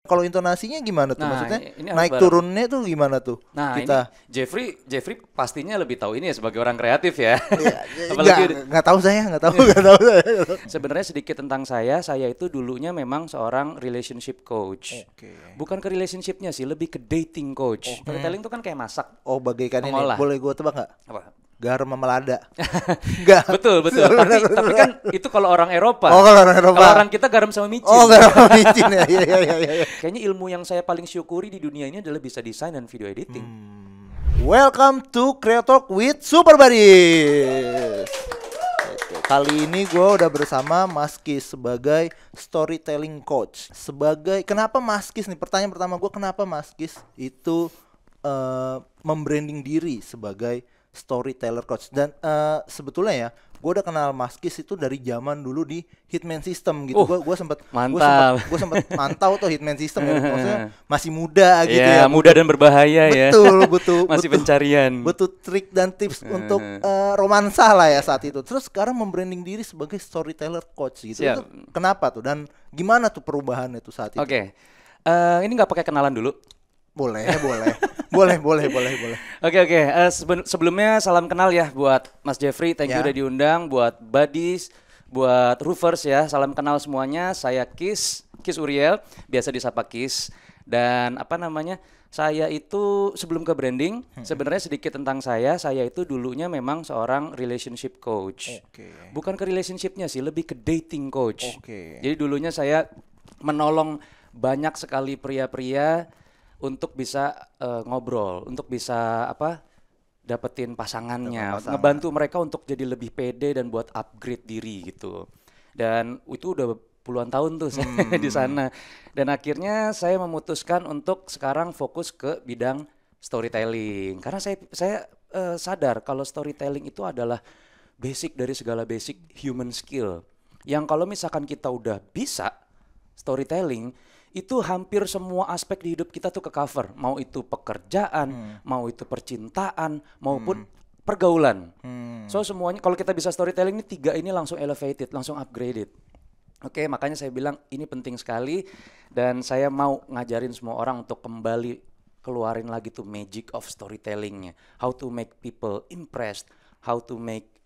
Kalau intonasinya gimana tuh? Nah, Maksudnya ini harus naik bareng. turunnya tuh gimana tuh? Nah, ini Kita Jeffrey pastinya lebih tahu ini ya sebagai orang kreatif ya. ya, Apalagi nggak tahu saya, nggak tahu, nggak tahu saya. sebenarnya sedikit tentang saya itu dulunya memang seorang relationship coach. Oke. Bukan ke relationshipnya sih, lebih ke dating coach. Storytelling itu kan kayak masak, Oh, bagaikan ini. mengolah. Boleh gue tebak nggak? Apa? Garam sama lada. Enggak. Betul, betul. Tapi kan itu kalau orang Eropa. Oh, kalau orang Eropa. Kalau orang kita garam sama micin. Oh, garam sama micin ya. Iya, iya, iya, iya. Kayaknya ilmu yang saya paling syukuri di dunia ini adalah bisa desain dan video editing. Welcome to Creator with Super Buddies. Oke, kali ini gue udah bersama Mas Kis sebagai storytelling coach. Kenapa Mas Kis nih? Pertanyaan pertama gue, kenapa Mas Kis itu membranding diri sebagai storyteller coach? Dan sebetulnya ya, gue udah kenal Mas Kis itu dari zaman dulu di Hitman System gitu. Gue sempet mantap. gue sempet mantau tuh Hitman System ya. Maksudnya masih muda gitu ya. Muda dan berbahaya ya. Betul. Masih pencarian. Butuh trik dan tips untuk romansa lah ya saat itu. Terus sekarang membranding diri sebagai storyteller coach gitu. Siap. Itu kenapa tuh? Dan gimana tuh perubahannya tuh saat itu? Oke. Ini nggak pakai kenalan dulu. Boleh. Oke. Sebelumnya salam kenal ya buat Mas Jeffrey, thank you Ya. udah diundang, buat Buddies, buat Roofers ya, salam kenal semuanya. Saya Kis Uriel, biasa disapa Kis. Dan saya itu sebelum ke branding, sebenarnya sedikit tentang saya itu dulunya memang seorang relationship coach. Oke. Bukan ke relationshipnya sih, lebih ke dating coach. Oke. Jadi dulunya saya menolong banyak sekali pria-pria untuk bisa ngobrol, untuk bisa dapetin pasangannya, pasangan. ngebantu mereka untuk jadi lebih pede dan buat upgrade diri gitu. Dan itu udah puluhan tahun tuh saya di sana. Dan akhirnya saya memutuskan untuk sekarang fokus ke bidang storytelling. Karena saya sadar kalau storytelling itu adalah basic dari segala basic human skill. Yang kalau misalkan kita udah bisa storytelling, itu hampir semua aspek di hidup kita tuh ke cover. Mau itu pekerjaan, mau itu percintaan, maupun pergaulan. So semuanya kalau kita bisa storytelling ini tiga ini langsung elevated, langsung upgraded. Oke, makanya saya bilang ini penting sekali dan saya mau ngajarin semua orang untuk kembali keluarin lagi tuh magic of storytellingnya. How to make people impressed, how to make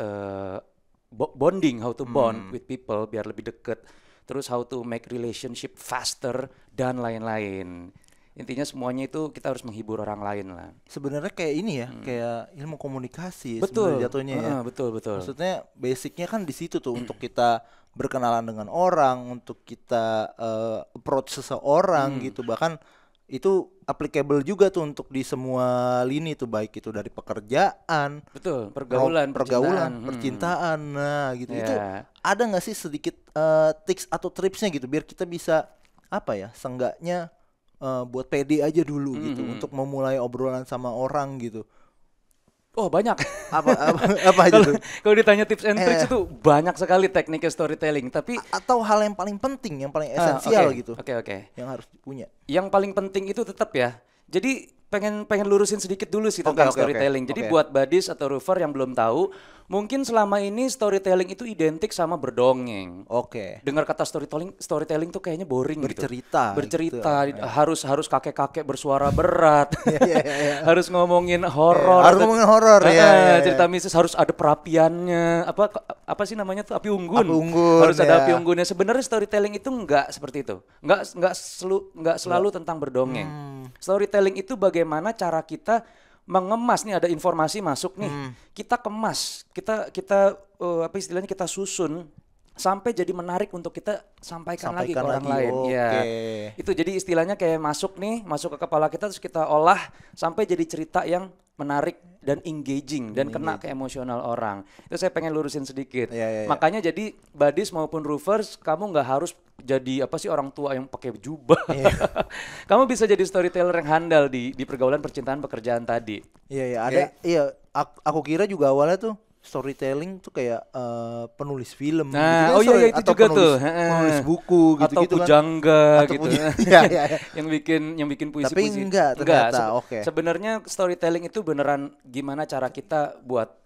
bonding, how to bond with people biar lebih deket. Terus how to make relationship faster dan lain-lain. Intinya semuanya itu kita harus menghibur orang lain lah. Sebenarnya kayak ini ya, kayak ilmu komunikasi Betul. sebenarnya jatuhnya ya. Betul. Maksudnya basicnya kan di situ tuh untuk kita berkenalan dengan orang, untuk kita approach seseorang gitu. Bahkan itu applicable juga tuh untuk di semua lini tuh, baik itu dari pekerjaan, Betul, pergaulan, percintaan, nah gitu. Itu Ya. ada nggak sih sedikit tips atau tripsnya gitu biar kita bisa seenggaknya buat pede aja dulu gitu untuk memulai obrolan sama orang gitu. Oh banyak. Apa aja tuh? Kalau ditanya tips and tricks itu banyak sekali tekniknya storytelling. Tapi Atau hal yang paling penting, yang paling esensial gitu, Oke. yang harus punya. Yang paling penting itu tetap ya. Jadi pengen lurusin sedikit dulu sih tentang Oke. storytelling. Jadi Oke. buat buddies atau roofer yang belum tahu, mungkin selama ini storytelling itu identik sama berdongeng. Oke. Dengar kata storytelling tuh kayaknya boring Bercerita gitu. gitu. Harus kakek-kakek bersuara berat. Iya. Harus ngomongin horor. Harus ngomongin horor ya. Cerita mistis harus ada perapiannya. Apa sih namanya tuh api unggun. Api unggun, Harus ada ya. api unggunnya. Sebenarnya storytelling itu enggak seperti itu. Enggak selalu tentang berdongeng. Storytelling itu bagaimana cara kita mengemas nih, ada informasi masuk nih, kita kemas, kita istilahnya kita susun sampai jadi menarik untuk kita sampaikan lagi ke orang lain. Oke. Ya, itu jadi istilahnya kayak masuk ke kepala kita terus kita olah sampai jadi cerita yang menarik dan engaging dan kena ke emosional orang. Itu saya pengen lurusin sedikit. Iya. Makanya jadi buddies maupun roofers, kamu nggak harus jadi orang tua yang pakai jubah. Kamu bisa jadi storyteller yang handal di pergaulan, percintaan, pekerjaan tadi. Iya, ada. Iya, aku kira juga awalnya tuh storytelling tuh kayak penulis film Nah, gitu kan, itu atau juga penulis, tuh. penulis buku Atau gitu-gitu kan. pujangga Atau gitu. Iya. yang bikin puisi-puisi. Tapi enggak ternyata, oke. Sebenarnya storytelling itu beneran gimana cara kita buat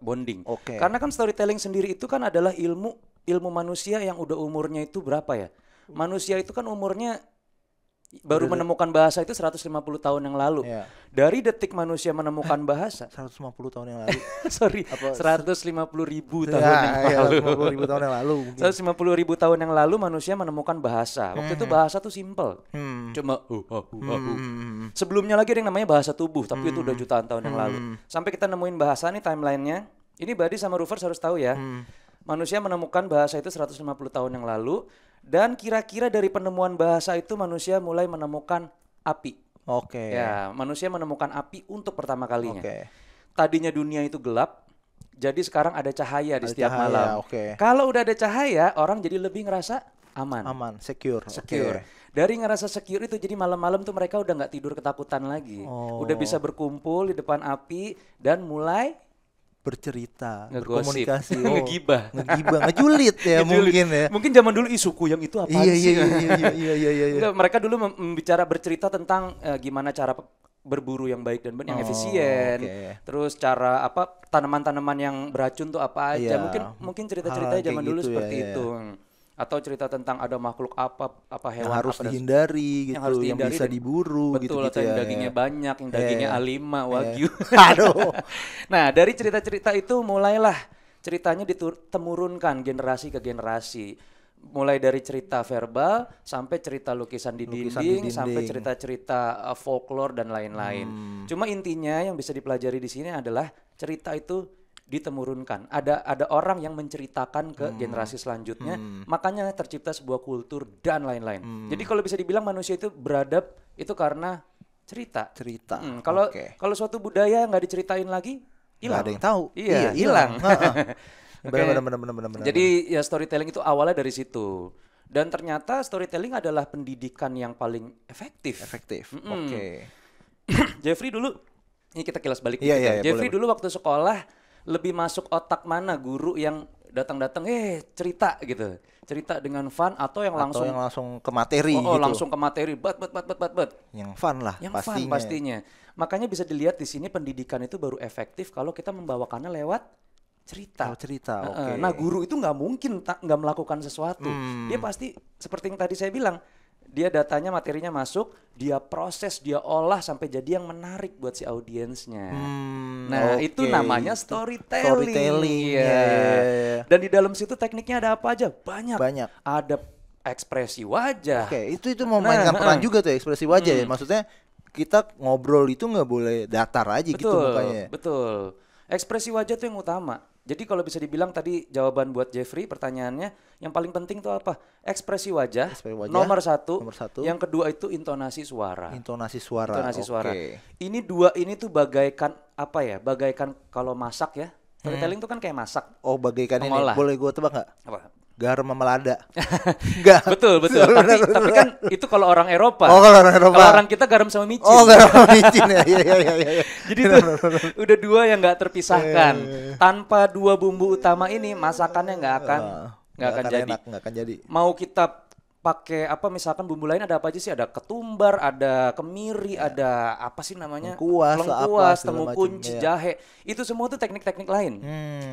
bonding. Oke. Karena kan storytelling sendiri itu kan adalah ilmu manusia yang udah umurnya itu berapa ya? Manusia itu kan umurnya baru menemukan bahasa itu 150 tahun yang lalu. Iya. Dari detik manusia menemukan bahasa, 150 tahun yang lalu. sorry, Apa, 150.000 tahun ya, yang ya, lalu. 150.000 tahun yang lalu mungkin. 150.000 tahun yang lalu manusia menemukan bahasa. Waktu itu bahasa tuh simple. Cuma sebelumnya lagi ada yang namanya bahasa tubuh, tapi itu udah jutaan tahun yang lalu. Sampai kita nemuin bahasa nih timelinenya. Ini Buddy sama Roofers harus tahu ya. Manusia menemukan bahasa itu 150 tahun yang lalu. Dan kira-kira dari penemuan bahasa itu manusia mulai menemukan api. Oke. Ya, manusia menemukan api untuk pertama kalinya. Oke. Tadinya dunia itu gelap, jadi sekarang ada cahaya di Ada setiap cahaya, malam. oke. Kalau udah ada cahaya, orang jadi lebih ngerasa aman. Aman, secure. Secure. Oke. Dari ngerasa secure itu jadi malam-malam tuh mereka udah nggak tidur ketakutan lagi. Oh. Udah bisa berkumpul di depan api dan mulai Bercerita, ngegosip, berkomunikasi, ngegibah. ngejulit ya Ngejulit. mungkin ya. Mungkin zaman dulu suku yang itu apa Iya, sih? iya. Enggak, mereka dulu bercerita tentang gimana cara berburu yang baik dan yang efisien. oke. Terus cara apa tanaman-tanaman yang beracun tuh apa aja. Iya. Mungkin cerita-ceritanya Hal-hal zaman kayak dulu gitu seperti ya, itu. Atau cerita tentang ada makhluk apa hewan Yang harus apa dan dihindari gitu, harus yang dihindari bisa dan- diburu betul, gitu atau yang dagingnya banyak, yang dagingnya Iya. A5, Wagyu. Aduh. Nah, dari cerita-cerita itu mulailah ceritanya ditemurunkan generasi ke generasi. Mulai dari cerita verbal sampai cerita lukisan di Lukisan di dinding, sampai dinding. cerita-cerita folklore dan lain-lain. Cuma intinya yang bisa dipelajari di sini adalah cerita itu ditemurunkan. Ada orang yang menceritakan ke generasi selanjutnya, makanya tercipta sebuah kultur dan lain-lain. Jadi kalau bisa dibilang manusia itu beradab itu karena cerita. Cerita. Kalau Oke. kalau suatu budaya nggak diceritain lagi, Nggak hilang. ada yang tahu. Iya, Iya, hilang. Benar, Oke. benar. Jadi ya storytelling itu awalnya dari situ. Dan ternyata storytelling adalah pendidikan yang paling efektif. efektif. Mm-mm. Oke. Jeffrey dulu, ini kita kilas balik Iya, dikit ya. iya, Jeffrey boleh. dulu waktu sekolah lebih masuk otak mana guru yang datang-datang cerita gitu. Cerita dengan fun atau yang Atau langsung yang langsung ke materi oh, gitu. langsung ke materi bat. Yang fun lah Yang pastinya. fun pastinya. Makanya bisa dilihat di sini pendidikan itu baru efektif kalau kita membawakannya lewat cerita. Oh, cerita. Heeh. Oke. Nah, guru itu nggak mungkin nggak melakukan sesuatu. Dia pasti seperti yang tadi saya bilang, dia datanya materinya masuk, dia proses, dia olah sampai jadi yang menarik buat si audiensnya. Nah, oke. itu namanya Itu storytelling. storytelling, Iya. ya. Dan di dalam situ tekniknya ada apa aja? Banyak. Banyak. Ada ekspresi wajah. Oke, itu memainkan peran juga tuh ekspresi wajah ya. Maksudnya kita ngobrol itu nggak boleh datar aja gitu mukanya. Betul. Ekspresi wajah tuh yang utama. Jadi kalau bisa dibilang tadi jawaban buat Jeffrey pertanyaannya yang paling penting tuh apa? Ekspresi wajah. Ekspresi wajah, Nomor satu. nomor satu. Yang kedua itu intonasi suara. Intonasi suara. Intonasi suara. Oke. Ini dua ini tuh bagaikan apa ya? Bagaikan kalau masak ya. Storytelling tuh kan kayak masak. Oh, bagaikan ini. Mengolah. Boleh gua tebak nggak? Apa? Garam sama lada. Enggak. Betul. tapi kan itu kalau orang Eropa. Oh, kalau orang Eropa. Kalau orang kita garam sama micin. Oh, garam sama micin ya. Iya. Jadi tuh udah dua yang nggak terpisahkan. Tanpa dua bumbu utama ini masakannya nggak akan jadi. Enak, nggak akan jadi. Mau kita pakai apa misalkan bumbu lain ada apa aja sih? Ada ketumbar, ada kemiri, ada apa sih namanya? Lengkuas, apa, segala temu macam, kunci, iya. jahe. Itu semua tuh teknik-teknik lain.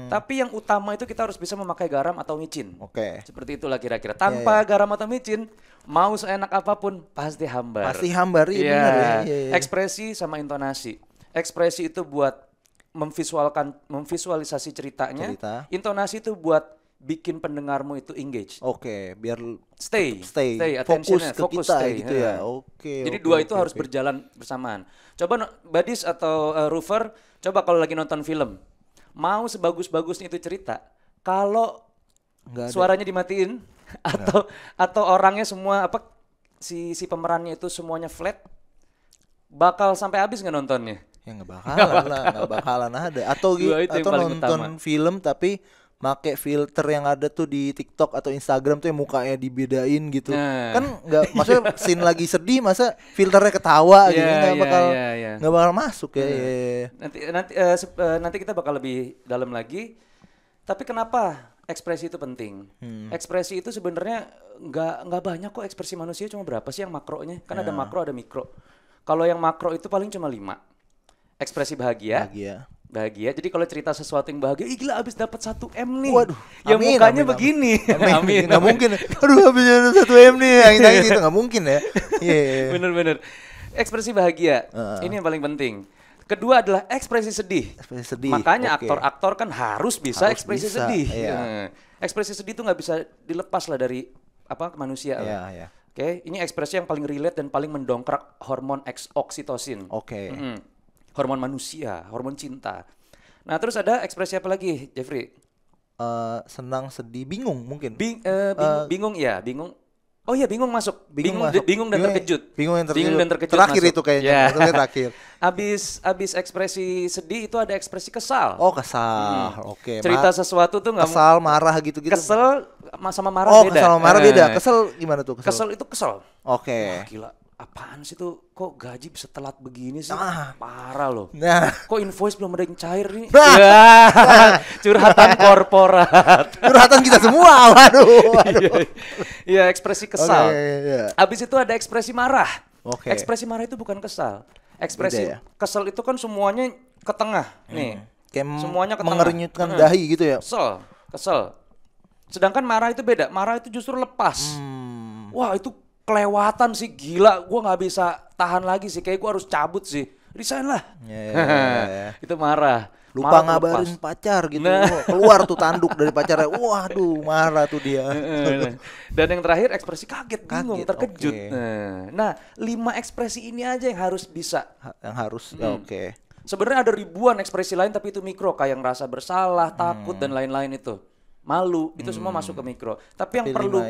Tapi yang utama itu kita harus bisa memakai garam atau micin. Oke. Seperti itulah kira-kira. Tanpa garam atau micin, mau seenak apapun pasti hambar. Pasti hambar, iya benar ya. Iya. Ekspresi sama intonasi. Ekspresi itu buat memvisualisasi ceritanya. Cerita. Intonasi itu buat bikin pendengarmu itu engage. Oke, biar Stay, fokus attention-nya, ke kita stay. gitu ya. Oke. Jadi oke, dua itu oke, harus oke. berjalan bersamaan. Coba Badis atau Roofer, coba kalau lagi nonton film, mau sebagus-bagusnya itu cerita, kalau Nggak ada. suaranya dimatiin atau orangnya semua apa si pemerannya itu semuanya flat, bakal sampai habis nggak nontonnya? Ya nggak bakalan ada. Atau Dua itu yang atau paling nonton utama. film tapi make filter yang ada tuh di TikTok atau Instagram tuh yang mukanya dibedain gitu. Nah. Kan nggak, maksudnya scene lagi sedih masa filternya ketawa gitu, Iya, nggak iya, bakal iya. nggak bakal masuk ya. Iya. Nanti kita bakal lebih dalam lagi. Tapi kenapa ekspresi itu penting? Ekspresi itu sebenarnya nggak banyak kok ekspresi manusia, cuma berapa sih yang makronya? Kan ada makro ada mikro. Kalau yang makro itu paling cuma 5. Ekspresi bahagia, Bahagia, Bahagia. Jadi kalau cerita sesuatu yang bahagia, ih gila abis dapat 1 M nih. Waduh, Ya amin, mukanya amin, begini. Amin. Nggak mungkin. Aduh, habisnya 1 M nih. Yang gitu nggak mungkin ya. Iya. Bener-bener. Ekspresi bahagia. Ini yang paling penting. Kedua adalah ekspresi sedih. Ekspresi sedih. Makanya Oke. aktor-aktor kan harus bisa Harus ekspresi bisa, sedih. iya. Ekspresi sedih itu nggak bisa dilepas lah dari manusia. Iya, lah. iya. Oke, ini ekspresi yang paling relate dan paling mendongkrak hormon oksitosin. Oke. Hormon manusia, hormon cinta. Nah, terus ada ekspresi apa lagi, Jeffrey? Senang, sedih, bingung mungkin. Bingung ya, bingung. Oh iya, bingung masuk. Bingung masuk. dan terkejut. Bingung dan terkejut. masuk. Terakhir itu kayaknya. Ya. Itu terakhir. Abis ekspresi sedih itu ada ekspresi kesal. Oh, kesal. Oke. Cerita sesuatu tuh nggak kesal, marah gitu-gitu. kesel sama marah beda. Kesal sama marah beda. Kesel gimana tuh? Kesel itu kesel. Oke. Wah, gila. Apaan sih tuh? Kok gaji bisa telat begini sih? Ah. Parah loh. Nah, Kok invoice belum ada yang cair nih? Nah. Ya, curhatan korporat. curhatan kita semua. Waduh. Iya, ekspresi kesal. Oke, iya. Habis itu ada ekspresi marah. Oke. Ekspresi marah itu bukan kesal. Ekspresi Beda ya? kesel itu kan semuanya ke tengah. Nih. Kayak Semuanya ke tengah. mengerenyutkan dahi gitu ya. Kesel. Sedangkan marah itu beda. Marah itu justru lepas. Wah, itu kelewatan sih, gila. Gua nggak bisa tahan lagi sih. Kayak gua harus cabut sih. Resign lah. Ya. Itu marah. Lupa Marah ngabarin lepas. pacar gitu. Nah. Keluar tuh tanduk dari pacarnya. Waduh, marah tuh dia. Dan yang terakhir ekspresi kaget, bingung, Kaget, terkejut. oke. Nah, 5 ekspresi ini aja yang harus bisa. Yang harus. Ya, oke. Sebenarnya ada ribuan ekspresi lain tapi itu mikro, kayak ngerasa bersalah, takut dan lain-lain itu. Malu, itu semua masuk ke mikro. Tapi yang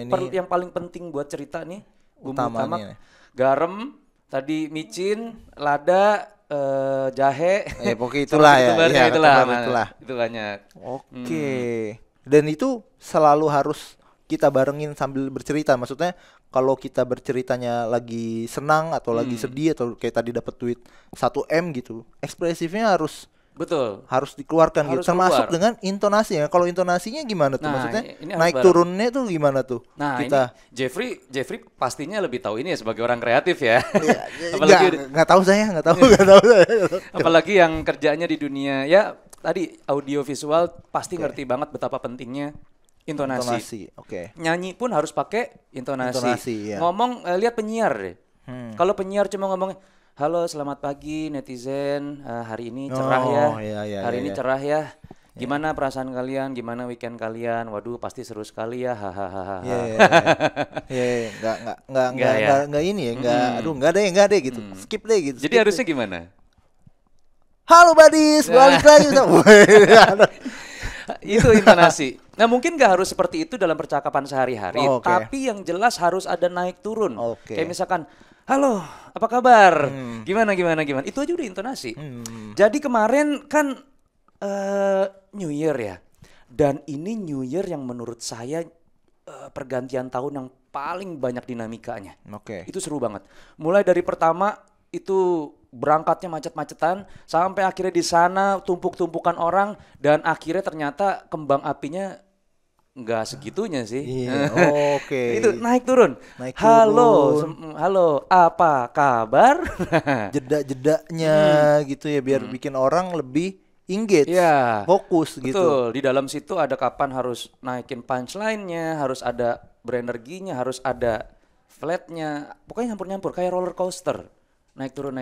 Tapi yang paling penting buat cerita nih, bumbu Utamanya utama nih. garam, tadi micin, lada, jahe. Pokoknya itulah ya. Iya, itulah. Itu banyak. Oke. Dan itu selalu harus kita barengin sambil bercerita. Maksudnya kalau kita berceritanya lagi senang atau lagi sedih atau kayak tadi dapat duit 1 M gitu, ekspresifnya Betul. harus dikeluarkan Harus gitu. Termasuk keluar. dengan intonasi ya. Kalau intonasinya gimana tuh? Nah, Maksudnya ini harus naik bareng. turunnya tuh gimana tuh? Nah, kita ini Jeffrey pastinya lebih tahu ini ya sebagai orang kreatif ya. nggak tahu saya. Apalagi yang kerjanya di dunia ya tadi audio visual pasti ngerti banget betapa pentingnya intonasi. Oke. Nyanyi pun harus pakai intonasi. Intonasi, ya. Ngomong lihat penyiar deh. Kalau penyiar cuma ngomong halo selamat pagi netizen, hari ini cerah ya. Iya, Hari ini iya. cerah ya. Gimana perasaan kalian? Gimana weekend kalian? Waduh, pasti seru sekali ya. Hahaha. Iya, nggak ini ya, nggak deh gitu. Skip deh gitu. Jadi skip harusnya deh. gimana? Halo Badis, balik lagi. Itu intonasi. Nah mungkin gak harus seperti itu dalam percakapan sehari-hari, Oh, oke. tapi yang jelas harus ada naik turun. Oke. Kayak misalkan, halo, apa kabar? Gimana? Itu aja udah intonasi. Jadi kemarin kan New Year ya, dan ini New Year yang menurut saya pergantian tahun yang paling banyak dinamikanya. Oke. Itu seru banget. Mulai dari pertama itu berangkatnya macet-macetan sampai akhirnya di sana tumpuk-tumpukan orang dan akhirnya ternyata kembang apinya nggak segitunya sih. Iya, oke. Itu naik turun. Naik halo, turun. halo, apa kabar? Jeda-jedanya gitu ya biar bikin orang lebih engage, Iya. fokus gitu. Betul, di dalam situ ada kapan harus naikin punchline-nya, harus ada berenerginya, harus ada flatnya, pokoknya nyampur-nyampur kayak roller coaster. Naik turun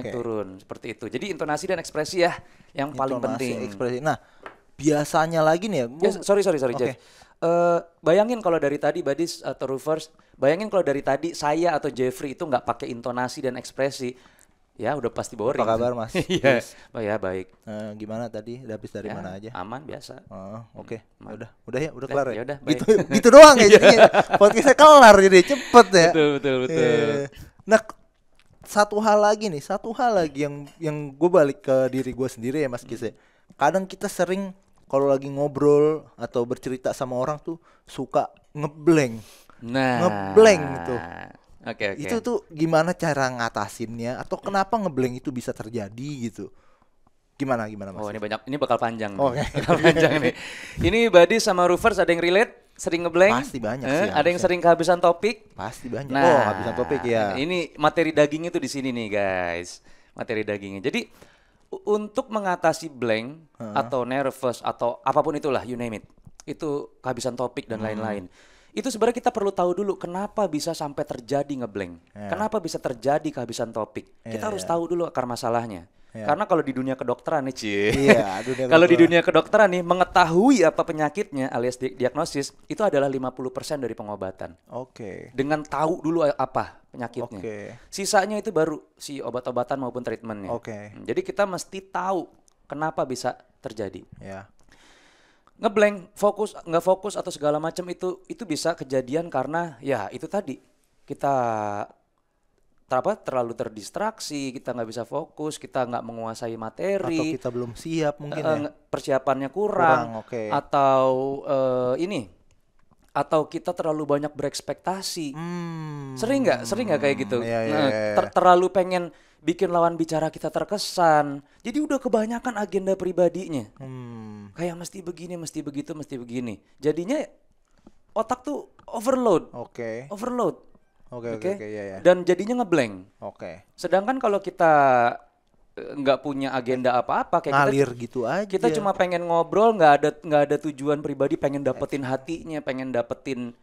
seperti itu. Jadi intonasi dan ekspresi ya yang paling Intonasi, penting. ekspresi. Nah, biasanya lagi nih ya, Ya, sorry Oke. Jeff. Bayangin kalau dari tadi Badis atau Roofers, bayangin kalau dari tadi saya atau Jeffrey itu nggak pakai intonasi dan ekspresi, ya udah pasti boring. Apa kabar, Mas? Iya. Yes. Oh ya baik. Gimana tadi? Udah habis dari Ya, mana aja? aman biasa. Oh, oke. Udah kelar ya. ya udah, Gitu, baik. gitu doang ya jadinya. Podcastnya kelar jadi cepet ya. Betul. Nah, satu hal lagi yang gue balik ke diri gue sendiri ya Mas Kis ya. Kadang kita sering kalau lagi ngobrol atau bercerita sama orang tuh suka ngeblank. Nah. Ngeblank gitu. Oke. Itu tuh gimana cara ngatasinnya atau kenapa ngeblank itu bisa terjadi gitu? Gimana Mas? Oh ini bakal panjang. nih. Oke. Bakal panjang nih. Ini Badis sama Roofers ada yang relate? Sering ngeblank? Pasti banyak sih, Ada yang harusnya. sering kehabisan topik? Pasti banyak. Nah, Habisan topik ya. Ini materi dagingnya tuh di sini nih guys. Materi dagingnya. Jadi Untuk mengatasi blank atau nervous atau apapun itulah, you name it, itu kehabisan topik dan lain-lain. Itu sebenarnya kita perlu tahu dulu kenapa bisa sampai terjadi ngeblank. Kenapa bisa terjadi kehabisan topik. Kita harus tahu dulu akar masalahnya. Karena kalau di dunia kedokteran nih, kalau di dunia kedokteran nih, mengetahui apa penyakitnya alias diagnosis itu adalah 50% dari pengobatan. Dengan tahu dulu apa penyakitnya. Sisanya itu baru si obat-obatan maupun treatmentnya. Jadi kita mesti tahu kenapa bisa terjadi. Ngeblank, fokus, nggak fokus atau segala macam itu bisa kejadian karena ya itu tadi kita terlalu terdistraksi, kita nggak bisa fokus, kita nggak menguasai materi, atau kita belum siap mungkin persiapannya kurang. Atau atau kita terlalu banyak berekspektasi. Sering nggak kayak gitu? Terlalu pengen bikin lawan bicara kita terkesan, jadi udah kebanyakan agenda pribadinya. Kayak mesti begini, mesti begitu, mesti begini. Jadinya otak tuh overload. Overload. Dan jadinya ngeblank. Sedangkan kalau kita nggak punya agenda apa-apa, kayak ngalir gitu aja. Kita cuma pengen ngobrol, nggak ada tujuan pribadi, pengen dapetin hatinya, pengen dapetin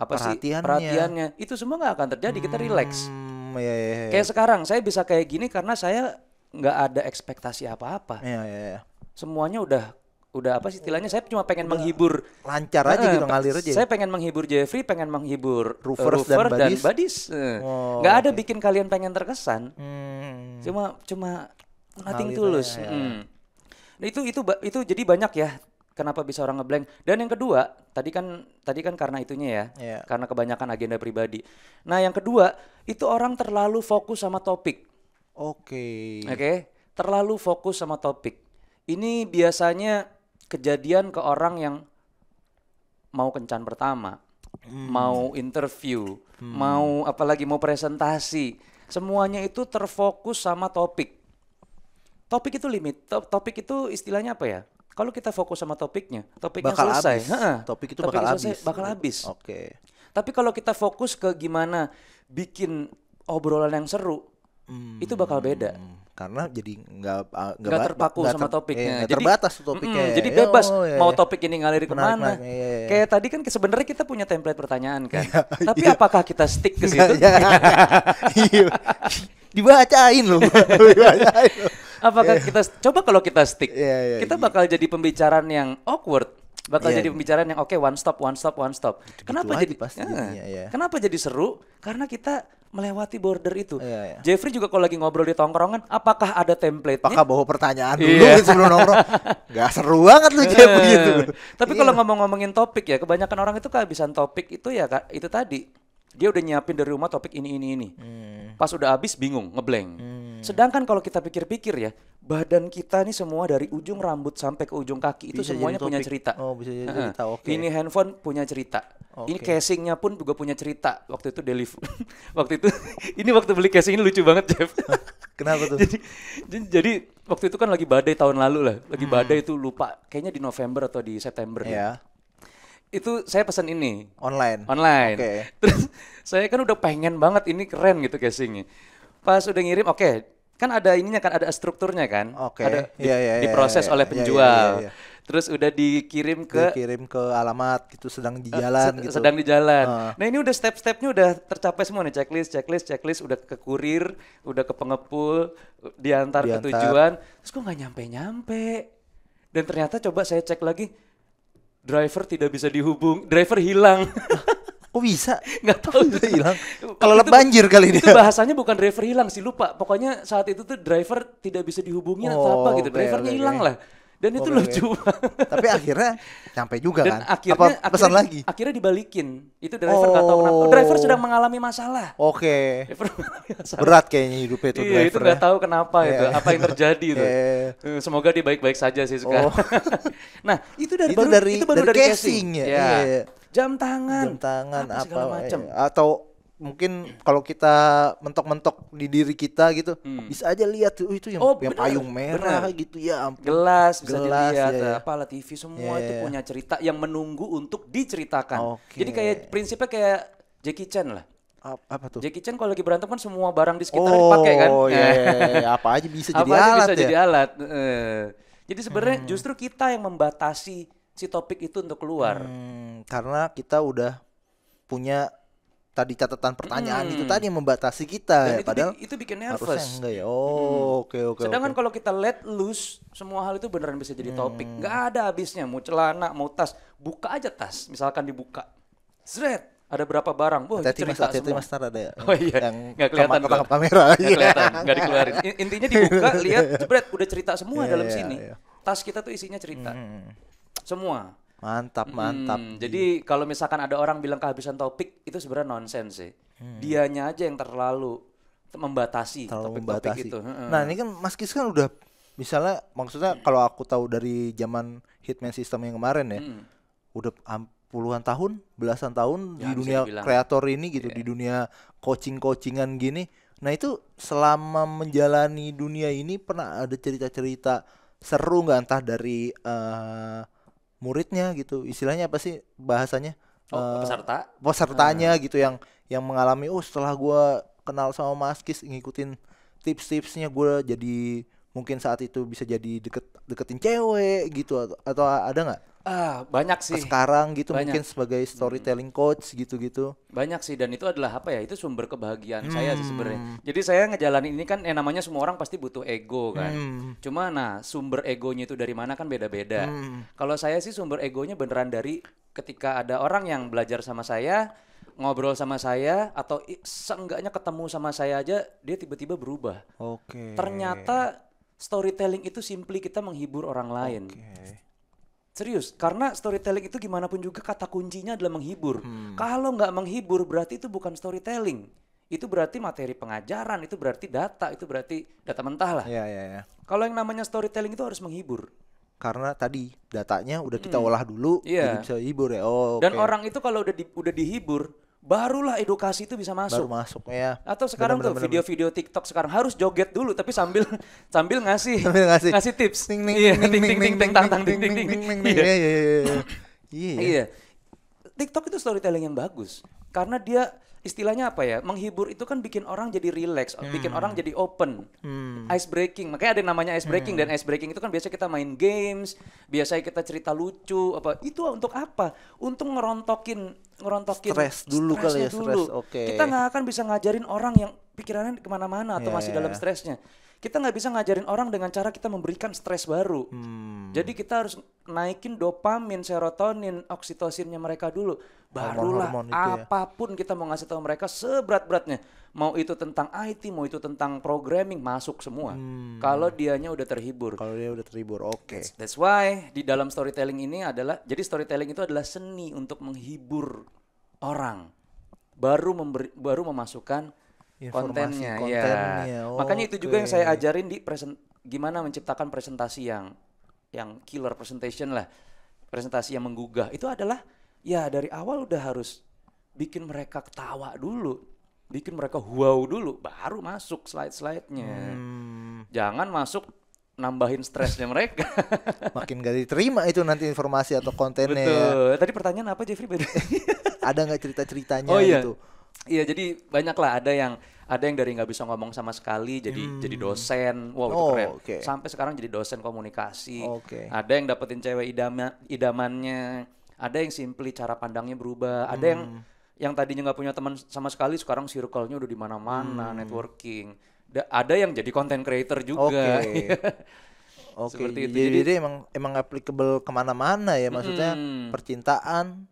perhatiannya. Itu semua nggak akan terjadi. Kita relax. Kayak sekarang saya bisa kayak gini karena saya nggak ada ekspektasi apa-apa. Semuanya udah apa sih istilahnya, saya cuma pengen menghibur, lancar aja gitu, ngalir aja. Saya pengen menghibur Jeffrey, pengen menghibur Rufer dan Badis. Nggak ada bikin kalian pengen terkesan. Cuma nothing tulus. Nah, itu jadi banyak ya kenapa bisa orang ngeblank. Dan yang kedua, tadi kan karena itunya ya. Karena kebanyakan agenda pribadi. Nah, yang kedua, itu orang terlalu fokus sama topik. Terlalu fokus sama topik. Ini biasanya kejadian ke orang yang mau kencan pertama, mau interview, mau apalagi mau presentasi, semuanya itu terfokus sama topik. Topik itu limit, topik itu istilahnya apa ya? Kalau kita fokus sama topiknya bakal selesai. Topik itu bakal habis. Tapi kalau kita fokus ke gimana bikin obrolan yang seru, itu bakal beda. Karena jadi nggak terpaku sama topiknya. Jadi terbatas topiknya. Jadi bebas mau topik ini ngalir kemana. Kayak tadi kan sebenarnya kita punya template pertanyaan kan. Tapi apakah kita stick ke situ? Dibacain loh. Apakah kita coba kalau kita stick, kita bakal jadi pembicaraan yang awkward. Jadi pembicaraan yang one stop. Kenapa jadi seru? Karena kita melewati border itu. Jeffrey juga kalau lagi ngobrol di tongkrongan, apakah ada template-nya? Apakah bawa pertanyaan dulu sebelum nongkrong? Gak seru banget lu Jeffrey gitu. Tapi kalau ngomongin topik ya, kebanyakan orang itu kehabisan topik itu ya itu tadi. Dia udah nyiapin dari rumah topik ini. Pas udah habis bingung, ngeblank. Sedangkan kalau kita pikir-pikir ya, badan kita nih semua dari ujung rambut sampai ke ujung kaki itu semuanya punya cerita. Bisa jadi cerita. Ini handphone punya cerita. Ini casingnya pun juga punya cerita. Waktu itu ini waktu beli casing ini lucu banget, Jeff. Kenapa tuh? Jadi waktu itu kan lagi badai tahun lalu lah. Lagi badai itu lupa, kayaknya di November atau di September. Itu saya pesan ini online. Terus saya kan udah pengen banget, ini keren gitu casingnya. Pas udah ngirim, kan ada ininya kan, ada strukturnya kan, ada diproses oleh penjual. Terus udah dikirim ke alamat gitu, sedang di jalan gitu. Sedang di jalan. Nah, ini udah step-stepnya udah tercapai semua nih, checklist udah ke kurir, udah ke pengepul, diantar ke tujuan. Terus kok nggak nyampe. Dan ternyata coba saya cek lagi, driver tidak bisa driver hilang. Kok bisa? Nggak tahu hilang. Kalau banjir kali ini. Itu bahasanya bukan driver hilang sih, lupa. Pokoknya saat itu tuh driver tidak bisa dihubungi atau apa gitu. Drivernya hilang lah. Dan itu lucu banget. Tapi akhirnya sampai juga dan kan? Akhirnya pesan lagi? Akhirnya dibalikin. Itu driver nggak tahu kenapa. Driver sedang mengalami masalah. Berat kayaknya hidupnya itu driver. Itu nggak tahu kenapa itu. Apa yang terjadi itu. Semoga dia baik-baik saja sih sekarang. Nah, itu baru dari casing ya. Jam tangan apa segala macam. Atau mungkin kalau kita mentok-mentok di diri kita gitu, bisa aja lihat itu yang payung merah gitu ya. Gelas bisa dilihat, apalah TV semua itu punya cerita yang menunggu untuk diceritakan. Jadi kayak prinsipnya kayak Jackie Chan lah. Apa tuh? Jackie Chan kalau lagi berantem kan semua barang di sekitar dipakai kan. Oh iya, apa aja bisa jadi Apa aja alat bisa ya. jadi alat. Jadi sebenarnya justru kita yang membatasi si topik itu untuk keluar. Karena kita udah punya tadi catatan pertanyaan itu Mm. tadi yang membatasi kita Dan ya. Padahal itu bikin harusnya nervous. enggak ya. Oh, oke. Sedangkan kalau kita let loose, semua hal itu beneran bisa jadi topik. Nggak ada habisnya, mau celana, mau tas, buka aja tas. Misalkan dibuka, zret, ada berapa barang, wah itu cerita hati-hati semua. mas ntar ada ya. Oh iya, Yang nggak kelihatan ketangkap gua. kamera. Nggak Iya. kelihatan, nggak dikeluarin. Intinya dibuka, lihat, jebret, udah cerita semua Iya, dalam iya, sini. iya. Tas kita tuh isinya cerita, semua. Mantap. Jadi kalau misalkan ada orang bilang kehabisan topik, itu sebenarnya nonsens sih. Dianya aja yang terlalu membatasi Terlalu topik-topik membatasi. itu. Heeh. Nah, ini kan Mas Kis kan udah misalnya maksudnya kalau aku tahu dari zaman Hitman System yang kemarin ya, udah puluhan tahun, belasan tahun Ya, di bisa dunia dibilang. kreator ini gitu, di dunia coaching-coachingan gini. Nah, itu selama menjalani dunia ini pernah ada cerita-cerita seru nggak entah dari muridnya gitu, istilahnya apa sih bahasanya? Oh, peserta? Pesertanya gitu yang mengalami setelah gua kenal sama Mas Kis ngikutin tips-tipsnya gua jadi mungkin saat itu bisa jadi deketin cewek gitu atau ada nggak Banyak sih. sekarang gitu Banyak. mungkin sebagai storytelling coach gitu-gitu. Banyak sih, dan itu adalah apa ya? Itu sumber kebahagiaan saya sih sebenarnya. Jadi saya ngejalanin ini kan namanya semua orang pasti butuh ego kan. Cuma nah sumber egonya itu dari mana kan beda-beda. Kalau saya sih sumber egonya beneran dari ketika ada orang yang belajar sama saya, ngobrol sama saya atau seenggaknya ketemu sama saya aja dia tiba-tiba berubah. Oke. Ternyata storytelling itu simply kita menghibur orang lain. Oke. Serius, karena storytelling itu gimana pun juga kata kuncinya adalah menghibur. Kalau nggak menghibur berarti itu bukan storytelling. Itu berarti materi pengajaran, itu berarti data, itu berarti data mentah lah. Ya. Kalau yang namanya storytelling itu harus menghibur. Karena tadi datanya udah kita olah dulu jadi Iya. bisa hibur ya. Oh, Dan oke. orang itu kalau udah dihibur, barulah edukasi itu bisa Baru masuk. masuk ya. Atau sekarang tuh Bener. video-video TikTok sekarang harus joget dulu tapi sambil sambil ngasih Sambil ngasih. tips. Ting ting Iya, ting ting ting ting ting ting tang tang ting ting ting. Iya. Iya. Iya. Iya. TikTok itu storytelling yang bagus. Karena dia istilahnya apa ya? Menghibur itu kan bikin orang jadi relax, bikin orang jadi open. Ice breaking. Makanya ada yang namanya ice breaking dan ice breaking itu kan biasa kita main games, biasanya kita cerita lucu apa. Itu untuk apa? Untuk ngerontokin Stres dulu kali ya, stresnya stres. dulu. Oke. Kita nggak akan bisa ngajarin orang yang pikirannya kemana-mana atau Iya, masih iya. dalam stresnya. Kita nggak bisa ngajarin orang dengan cara kita memberikan stres baru. Jadi kita harus naikin dopamin, serotonin, oksitosinnya mereka dulu. Barulah Hormon-hormon itu ya. apapun kita mau ngasih tahu mereka seberat-beratnya. Mau itu tentang IT, mau itu tentang programming, masuk semua. Kalau dianya udah terhibur. Kalau dia udah terhibur, oke. That's why di dalam storytelling ini adalah, jadi storytelling itu adalah seni untuk menghibur orang. Baru memasukkan Informasi, kontennya. kontennya. Makanya itu juga yang Oke. saya ajarin di gimana menciptakan presentasi yang killer presentation lah. Presentasi yang menggugah. Itu adalah ya dari awal udah harus bikin mereka ketawa dulu. Bikin mereka wow dulu baru masuk slide-slide-nya. Jangan masuk nambahin stresnya mereka. Makin gak diterima itu nanti informasi atau kontennya ya. Betul. Tadi pertanyaan apa Jeffrey? Ada nggak cerita-ceritanya Oh iya. gitu? Iya, jadi banyak lah ada yang dari nggak bisa ngomong sama sekali jadi dosen. Wow, itu Oh, keren. oke. Sampai sekarang jadi dosen komunikasi. Oke. Ada yang dapetin cewek idamannya. Ada yang simply cara pandangnya berubah. Ada yang tadinya nggak punya teman sama sekali sekarang circle-nya udah di mana-mana, networking. Ada yang jadi content creator juga. Oke. Oke. Seperti itu. Jadi emang applicable kemana-mana ya, maksudnya percintaan,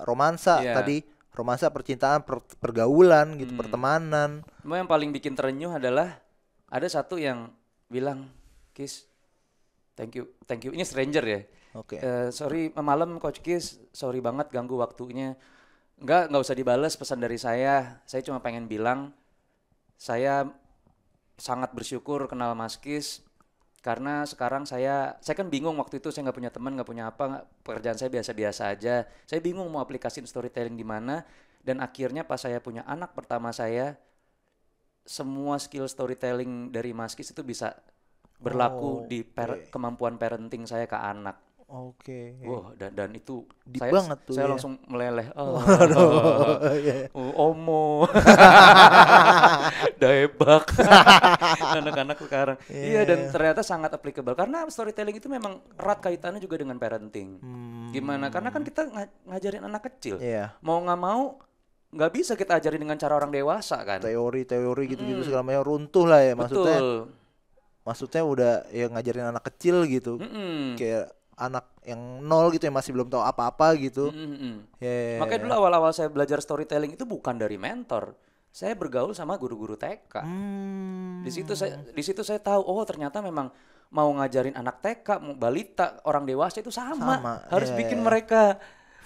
romansa Iya. tadi, romansa, percintaan, pergaulan gitu, pertemanan. Cuma yang paling bikin terenyuh adalah ada satu yang bilang, Kis, thank you. Ini stranger ya. Oke. Sorry malam Coach Kis, sorry banget ganggu waktunya. Nggak usah dibales pesan dari saya. Saya cuma pengen bilang, saya sangat bersyukur kenal Mas Kis. Karena sekarang saya kan bingung waktu itu, saya nggak punya teman, nggak punya apa, pekerjaan saya biasa-biasa aja. Saya bingung mau aplikasiin storytelling di mana. Dan akhirnya pas saya punya anak pertama saya, semua skill storytelling dari Mas Kis itu bisa berlaku di kemampuan parenting saya ke anak. Oke. Wah, dan itu Deep saya banget tuh saya ya. langsung meleleh. Oh, Iya. Omo. Daebak. Anak-anak sekarang. Iya, dan Iya. ternyata sangat applicable karena storytelling itu memang erat kaitannya juga dengan parenting. Gimana? Karena kan kita ngajarin anak kecil. Iya. Mau nggak mau nggak bisa kita ajarin dengan cara orang dewasa kan. Teori-teori gitu-gitu segala macam runtuh lah ya maksudnya. Betul. Maksudnya udah ya ngajarin anak kecil gitu. Mm-mm. Kayak anak yang nol gitu yang masih belum tahu apa-apa gitu. Mm-mm. Ya. Makanya dulu awal-awal saya belajar storytelling itu bukan dari mentor. Saya bergaul sama guru-guru TK. Di situ saya tahu, oh ternyata memang mau ngajarin anak TK, mau balita, orang dewasa itu sama. Sama, Harus iya, bikin iya. mereka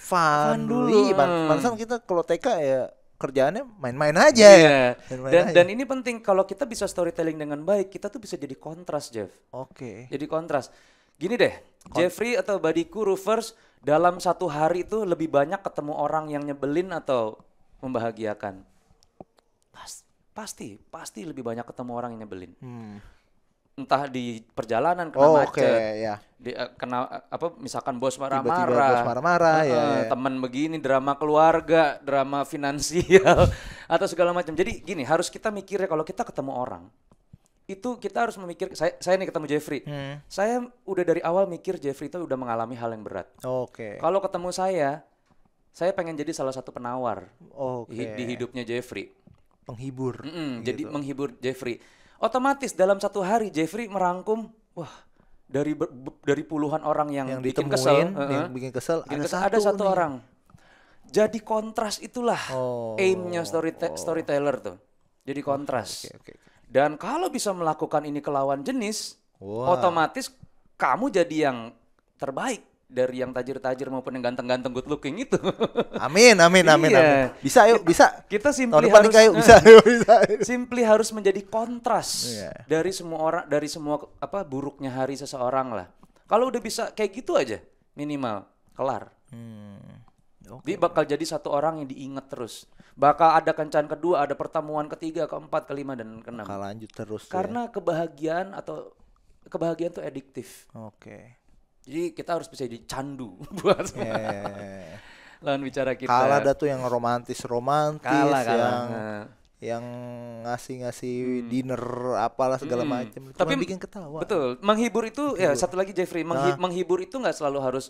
Fun dulu. Iya, pantesan kita kalau TK ya kerjaannya main-main aja ya. Iya. Main-main Dan aja. ini penting kalau kita bisa storytelling dengan baik, kita tuh bisa jadi kontras, Jeff. Oke. Jadi kontras. Gini deh, Jeffrey atau badiku Roofers dalam satu hari itu lebih banyak ketemu orang yang nyebelin atau membahagiakan? Pasti lebih banyak ketemu orang yang nyebelin. Entah di perjalanan kena Oke, macet, ya. kena apa misalkan bos Tiba-tiba marah-marah, bos marah-marah ya. teman begini, drama keluarga, drama finansial atau segala macam. Jadi gini, harus kita mikirnya kalau kita ketemu orang itu kita harus memikir. Saya nih ketemu Jeffrey, saya udah dari awal mikir Jeffrey itu udah mengalami hal yang berat. Oke. Kalau ketemu saya pengen jadi salah satu penawar Oke. di hidupnya Jeffrey. Penghibur. Jadi menghibur Jeffrey. Otomatis dalam satu hari Jeffrey merangkum, wah dari puluhan orang yang bikin kesel, yang bikin kesel, ada satu nih. orang. Jadi kontras itulah aimnya storyteller tuh. Jadi kontras. Oke. Dan kalau bisa melakukan ini ke lawan jenis, Wah. otomatis kamu jadi yang terbaik dari yang tajir-tajir maupun yang ganteng-ganteng good looking itu. Amin. Iya. Bisa yuk, bisa. Kita Tahun simply depan harus nikah yuk, bisa. simply harus menjadi kontras Iya. dari semua orang, dari semua buruknya hari seseorang lah. Kalau udah bisa kayak gitu aja minimal kelar. Dia bakal jadi satu orang yang diingat terus. Bakal ada kencan kedua, ada pertemuan ketiga, keempat, kelima dan keenam. Bakal lanjut terus. Karena kebahagiaan tuh adiktif. Oke. Jadi kita harus bisa jadi candu buat lawan bicara kita. Kalah ada tuh yang romantis Kalah. yang ngasih dinner apalah segala macam. Tapi bikin ketawa. Betul. Menghibur itu ya satu lagi Jeffrey, menghibur itu nggak selalu harus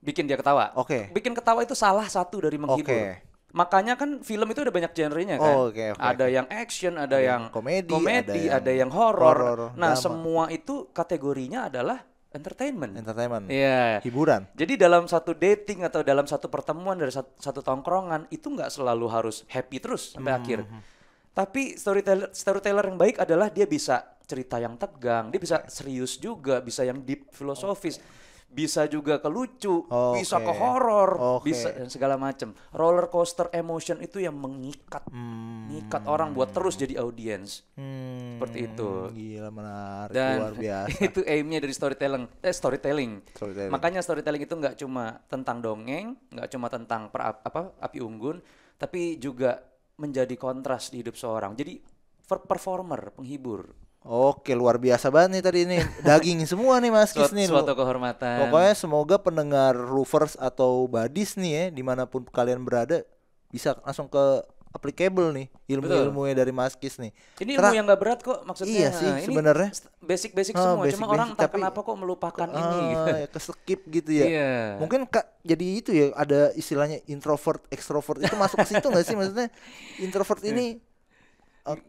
bikin dia ketawa. Oke. Bikin ketawa itu salah satu dari menghibur. Oke. Makanya kan film itu ada banyak genrenya kan. Oke. Ada yang action, ada yang komedi, ada yang horor. Nah, drama. semua itu kategorinya adalah entertainment. Iya. Hiburan. Jadi dalam satu dating atau dalam satu pertemuan dari satu tongkrongan itu nggak selalu harus happy terus sampai akhir. Tapi storyteller yang baik adalah dia bisa cerita yang tegang, dia bisa serius juga, bisa yang deep filosofis. Bisa juga ke lucu, bisa ke horor, bisa dan segala macam. Roller coaster emotion itu yang mengikat orang buat terus jadi audiens. Seperti itu. Gila, menarik, Dan luar biasa. itu aimnya dari storytelling. Makanya storytelling itu nggak cuma tentang dongeng, nggak cuma tentang api unggun, tapi juga menjadi kontras di hidup seorang. Jadi performer, penghibur. Oke, luar biasa banget nih tadi ini. Daging semua nih Mas Kis nih. Suatu kehormatan. Pokoknya semoga pendengar Roofers atau Buddies nih ya, dimanapun kalian berada, bisa langsung ke applicable nih ilmu-ilmunya dari Mas Kis nih. Ini ilmu yang gak berat kok maksudnya. Iya sih sebenarnya. Basic semua, cuma orang entah kenapa kok melupakan ini. Ya, keskip gitu ya. Iya. Mungkin jadi itu ya, ada istilahnya introvert, extrovert itu masuk ke situ nggak sih? Maksudnya introvert ini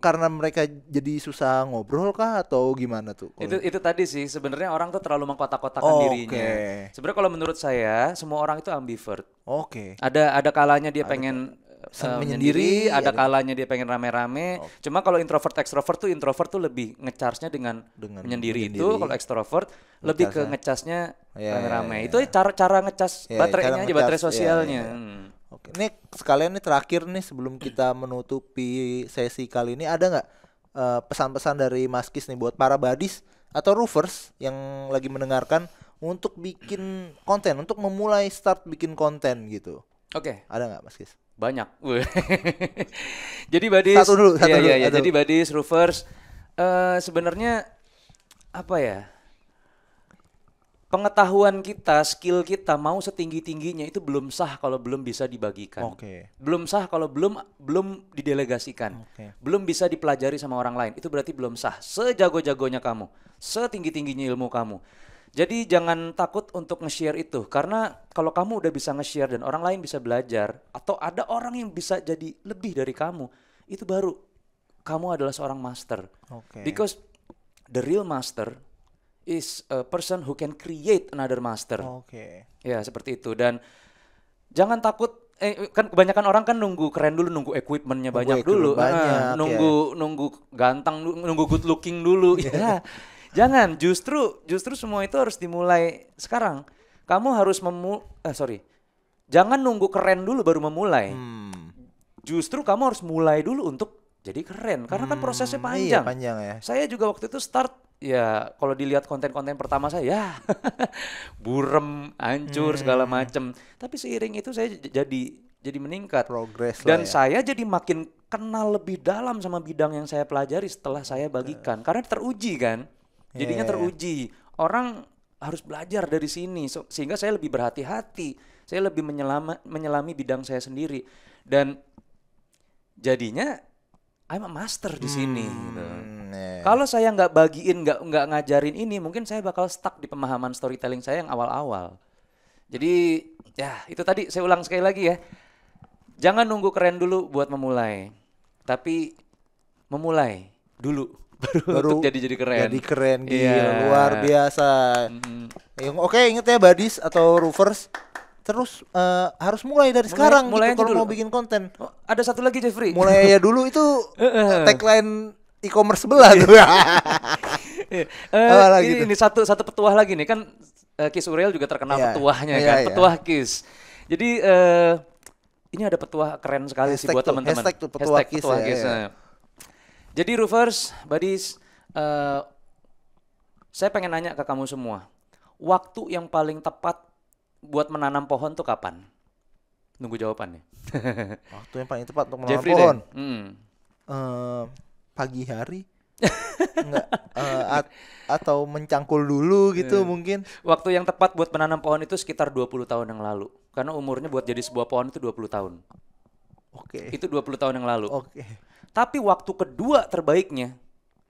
karena mereka jadi susah ngobrol kah atau gimana tuh? Itu tadi sih sebenarnya orang tuh terlalu mengkotak-kotakan dirinya. Sebenarnya kalau menurut saya semua orang itu ambivert. Oke. Ada kalanya dia pengen menyendiri, ada kalanya dia pengen rame-rame. Cuma kalau introvert extrovert tuh lebih ngecharge-nya dengan menyendiri itu. Kalau extrovert lebih ke ngecasnya rame-rame. Itu cara ngecas baterainya aja, baterai sosialnya. Oke, ini sekalian nih terakhir nih sebelum kita menutupi sesi kali ini, ada nggak pesan-pesan dari Mas Kis nih buat para buddies atau roofers yang lagi mendengarkan untuk bikin konten, untuk memulai start bikin konten gitu? Oke. Ada nggak Mas Kis? Banyak. Jadi buddies. Satu dulu. Jadi buddies, roofers, sebenarnya apa ya? pengetahuan kita, skill kita mau setinggi-tingginya itu belum sah kalau belum bisa dibagikan. Belum sah kalau belum didelegasikan. Belum bisa dipelajari sama orang lain. Itu berarti belum sah. Sejago-jagonya kamu, setinggi-tingginya ilmu kamu. Jadi jangan takut untuk nge-share itu. Karena kalau kamu udah bisa nge-share dan orang lain bisa belajar, atau ada orang yang bisa jadi lebih dari kamu, itu baru kamu adalah seorang master. Because the real master is a person who can create another master. Ya, seperti itu. Dan jangan takut, kan kebanyakan orang kan nunggu keren dulu, nunggu equipmentnya banyak dulu, nunggu ganteng, nunggu good looking dulu. Ya, jangan. Justru semua itu harus dimulai sekarang. Kamu harus jangan nunggu keren dulu baru memulai. Justru kamu harus mulai dulu untuk jadi keren, karena kan prosesnya panjang. Iya, panjang ya. Saya juga waktu itu start, ya kalau dilihat konten-konten pertama saya, ya burem, hancur segala macem. Tapi seiring itu saya jadi meningkat. Progress dan lah ya. Saya jadi makin kenal lebih dalam sama bidang yang saya pelajari setelah saya bagikan. Karena teruji kan, jadinya teruji. Orang harus belajar dari sini, sehingga saya lebih berhati-hati. Saya lebih menyelami bidang saya sendiri. Dan jadinya I'm a master di sini. Gitu. Kalau saya nggak bagiin, nggak ngajarin ini, mungkin saya bakal stuck di pemahaman storytelling saya yang awal-awal. Jadi ya itu tadi saya ulang sekali lagi ya. Jangan nunggu keren dulu buat memulai, tapi memulai dulu baru untuk jadi keren. Jadi keren, gila, luar biasa. Oke, inget ya Badis atau Roofers. Terus harus mulai dari sekarang gitu kalau mau bikin konten. Ada satu lagi Jeffrey. Mulai ya dulu itu tagline e-commerce sebelah tuh. Ini satu petuah lagi nih kan, Kis Uriel juga terkenal petuahnya kan, petuah Kis. Jadi ini ada petuah keren sekali sih buat teman-teman. Hashtag petuah Kis. Jadi Roofers, Buddies, saya pengen nanya ke kamu semua, waktu yang paling tepat buat menanam pohon tuh kapan? Nunggu jawabannya. Waktu yang paling tepat untuk menanam Jeffrey pohon. Pagi hari. Enggak, atau mencangkul dulu gitu mungkin. Waktu yang tepat buat menanam pohon itu sekitar 20 tahun yang lalu. Karena umurnya buat jadi sebuah pohon itu 20 tahun. Itu 20 tahun yang lalu. Tapi waktu kedua terbaiknya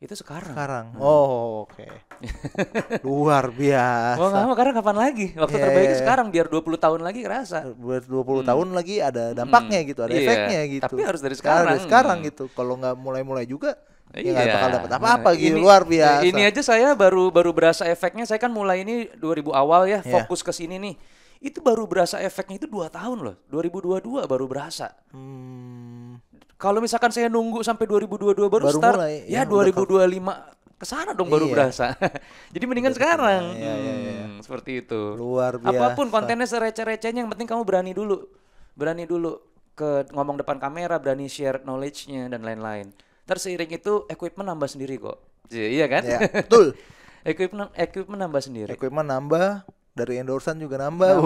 itu sekarang. Luar biasa. Mau nggak mau, karena kapan lagi? Waktu terbaiknya sekarang, biar 20 tahun lagi kerasa. Buat 20 tahun lagi ada dampaknya gitu, ada efeknya gitu. Tapi harus dari sekarang. Dari sekarang gitu. Kalau nggak mulai-mulai juga ya nggak bakal dapat apa-apa gitu. Luar biasa. Ini aja saya baru berasa efeknya. Saya kan mulai ini 2000 awal ya, fokus ke sini nih. Itu baru berasa efeknya itu 2 tahun loh. 2022 baru berasa. Kalau misalkan saya nunggu sampai 2022 baru start, mulai, ya 2025 kesana dong baru berasa. Jadi mendingan sekarang. Seperti itu. Luar biasa. Apapun kontennya sereceh-recehnya, yang penting kamu berani dulu ke ngomong depan kamera, berani share knowledge-nya dan lain-lain. Terseiring itu equipment nambah sendiri kok. Iya kan? Ya, betul. equipment nambah sendiri. Equipment nambah, dari endorsan juga nambah.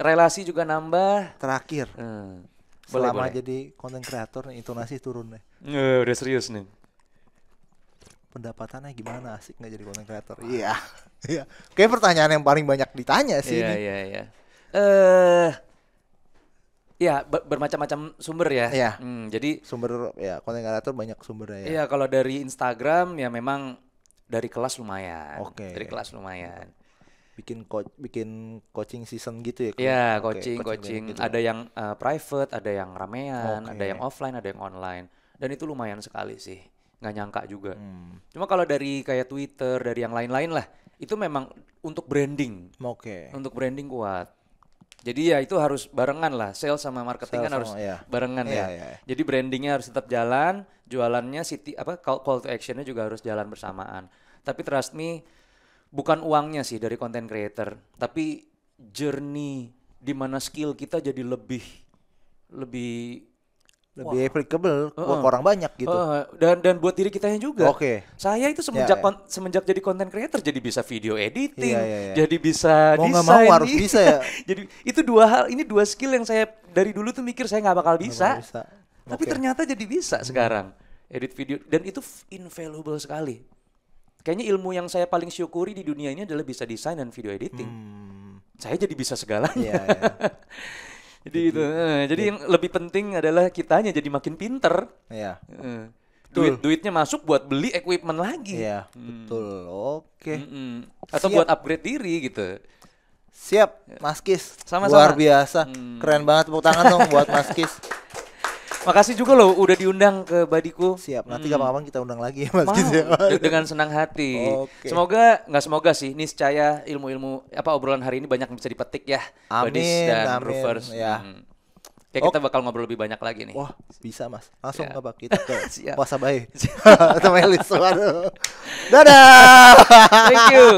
Relasi juga nambah. Terakhir. Selama jadi konten kreator intonasi turun deh. Udah serius nih. Pendapatannya gimana, asik nggak jadi konten kreator? Iya. Kayak pertanyaan yang paling banyak ditanya sih ini. Iya. Ya bermacam-macam sumber ya. Jadi sumber ya konten kreator banyak sumbernya ya. Iya, kalau dari Instagram ya memang dari kelas lumayan. Dari kelas lumayan. Bikin coaching season gitu ya? Iya, coaching. Gitu. Ada yang private, ada yang ramean, ada yang offline, ada yang online. Dan itu lumayan sekali sih, nggak nyangka juga. Cuma kalau dari kayak Twitter, dari yang lain-lain lah, itu memang untuk branding. Untuk branding kuat. Jadi ya itu harus barengan lah, sales sama marketing harus barengan ya. Jadi brandingnya harus tetap jalan, jualannya call to actionnya juga harus jalan bersamaan. Tapi trust me, bukan uangnya sih dari content creator, tapi journey di mana skill kita jadi lebih applicable buat orang banyak gitu. Dan buat diri kitanya juga. Saya itu semenjak jadi content creator jadi bisa video editing, jadi bisa mau desain. Mau harus bisa ya. Jadi itu dua skill yang saya dari dulu tuh mikir saya nggak bakal bisa. Tapi ternyata jadi bisa sekarang edit video, dan itu invaluable sekali. kayaknya ilmu yang saya paling syukuri di dunia ini adalah bisa desain dan video editing. Saya jadi bisa segalanya. Iya, iya. Jadi itu. Jadi yang lebih penting adalah kitanya jadi makin pinter. Iya. Duitnya masuk buat beli equipment lagi. Iya, betul. Oke. Atau Siap. buat upgrade diri gitu. Siap, Mas Kis. Sama-sama. Luar biasa. Keren banget, tepuk tangan dong buat Mas Kis. Makasih juga loh udah diundang ke Badiku. Siap, nanti kapan-kapan kita undang lagi ya Mas Mau, Kis ya. dengan senang hati. Oke. Semoga sih, niscaya ilmu-ilmu obrolan hari ini banyak yang bisa dipetik ya, Badis dan Amin, Roofers. ya. Kayak kita bakal ngobrol lebih banyak lagi nih. Wah, bisa Mas. Langsung Ya. apa kita ke Siap. puasa bayi. Sama Elis. Waduh. Dadah. Thank you.